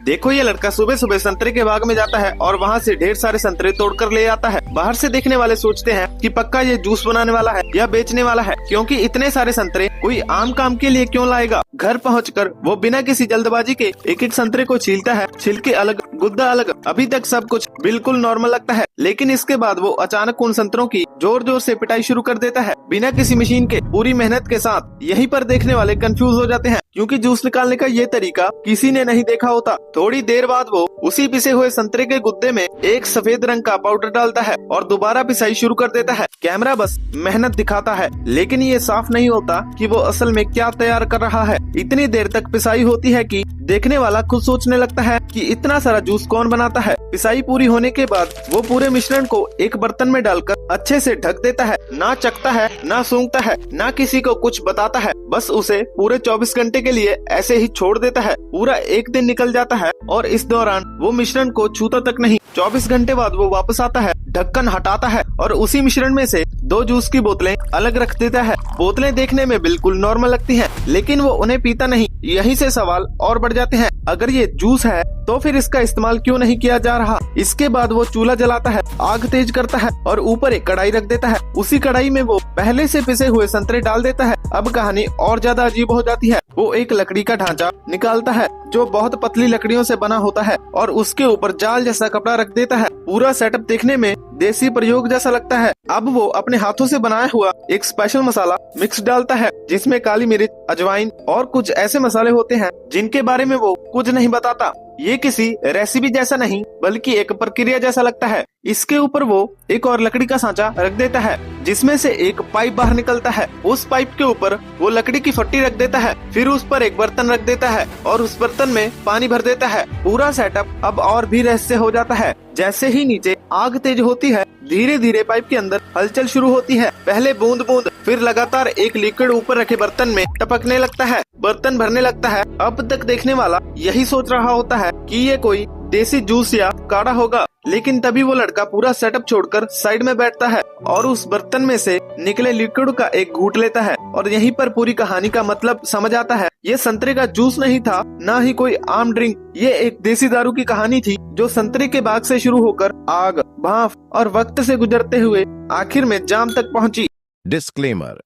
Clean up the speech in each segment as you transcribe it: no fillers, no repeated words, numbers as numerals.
देखो ये लड़का सुबह सुबह संतरे के बाग में जाता है और वहाँ से ढेर सारे संतरे तोड़कर ले आता है। बाहर से देखने वाले सोचते हैं कि पक्का ये जूस बनाने वाला है या बेचने वाला है, क्योंकि इतने सारे संतरे कोई आम काम के लिए क्यों लाएगा। घर पहुंचकर वो बिना किसी जल्दबाजी के एक एक संतरे को छीलता है, छिलके अलग गुद्दा अलग। अभी तक सब कुछ बिल्कुल नॉर्मल लगता है, लेकिन इसके बाद वो अचानक उन संतरों की जोर जोर से पिटाई शुरू कर देता है, बिना किसी मशीन के, पूरी मेहनत के साथ। यहीं पर देखने वाले कंफ्यूज हो जाते हैं, क्योंकि जूस निकालने का ये तरीका किसी ने नहीं देखा होता। थोड़ी देर बाद वो उसी पिसे हुए संतरे के गुद्दे में एक सफेद रंग का पाउडर डालता है और दोबारा पिसाई शुरू कर देता है। कैमरा बस मेहनत दिखाता है, लेकिन ये साफ नहीं होता कि वो असल में क्या तैयार कर रहा है। इतनी देर तक पिसाई होती है कि देखने वाला खुद सोचने लगता है कि इतना सारा जूस कौन बनाता है। पिसाई पूरी होने के बाद वो पूरे मिश्रण को एक बर्तन में डालकर अच्छे से ढक देता है। ना चखता है, ना सूंघता है, ना किसी को कुछ बताता है, बस उसे पूरे 24 घंटे के लिए ऐसे ही छोड़ देता है। पूरा एक दिन निकल जाता है और इस दौरान वो मिश्रण को छूता तक नहीं। 24 घंटे बाद वो वापस आता है, ढक्कन हटाता है और उसी मिश्रण में से 2 जूस की बोतलें अलग रख देता है। बोतलें देखने में बिल्कुल नॉर्मल लगती हैं, लेकिन वो उन्हें पीता नहीं। यहीं से सवाल और बढ़ जाते हैं, अगर ये जूस है तो फिर इसका इस्तेमाल क्यों नहीं किया जा रहा। इसके बाद वो चूल्हा जलाता है, आग तेज करता है और ऊपर एक कढ़ाई रख देता है। उसी कढ़ाई में वो पहले से पिसे हुए संतरे डाल देता है। अब कहानी और ज्यादा अजीब हो जाती है। वो एक लकड़ी का ढांचा निकालता है जो बहुत पतली लकड़ियों से बना होता है और उसके ऊपर जाल जैसा कपड़ा रख देता है। पूरा सेटअप देखने में देसी प्रयोग जैसा लगता है। अब वो अपने हाथों से बनाया हुआ एक स्पेशल मसाला मिक्स डालता है, जिसमें काली मिर्च, अजवाइन और कुछ ऐसे मसाले होते हैं जिनके बारे में वो कुछ नहीं बताता। ये किसी रेसिपी जैसा नहीं बल्कि एक प्रक्रिया जैसा लगता है। इसके ऊपर वो एक और लकड़ी का सांचा रख देता है, जिसमें से एक पाइप बाहर निकलता है। उस पाइप के ऊपर वो लकड़ी की फट्टी रख देता है, फिर उस पर एक बर्तन रख देता है और उस बर्तन में पानी भर देता है। पूरा सेटअप अब और भी रहस्य हो जाता है। जैसे ही नीचे आग तेज होती है, धीरे धीरे पाइप के अंदर हलचल शुरू होती है। पहले बूंद बूंद, फिर लगातार एक लिक्विड ऊपर रखे बर्तन में टपकने लगता है, बर्तन भरने लगता है। अब तक देखने वाला यही सोच रहा होता है कि ये कोई देसी जूस या काढ़ा होगा, लेकिन तभी वो लड़का पूरा सेटअप छोड़कर साइड में बैठता है और उस बर्तन में से निकले लिक्विड का एक घूंट लेता है और यहीं पर पूरी कहानी का मतलब समझ आता है। ये संतरे का जूस नहीं था, ना ही कोई आम ड्रिंक। ये एक देसी दारू की कहानी थी जो संतरे के बाग से शुरू होकर आग, भांफ और वक्त से गुजरते हुए आखिर में जाम तक पहुंची। डिस्क्लेमर: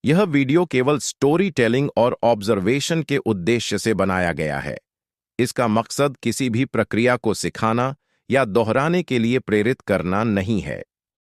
यह वीडियो केवल स्टोरी टेलिंग और ऑब्जर्वेशन के उद्देश्य से बनाया गया है। इसका मकसद किसी भी प्रक्रिया को सिखाना या दोहराने के लिए प्रेरित करना नहीं है।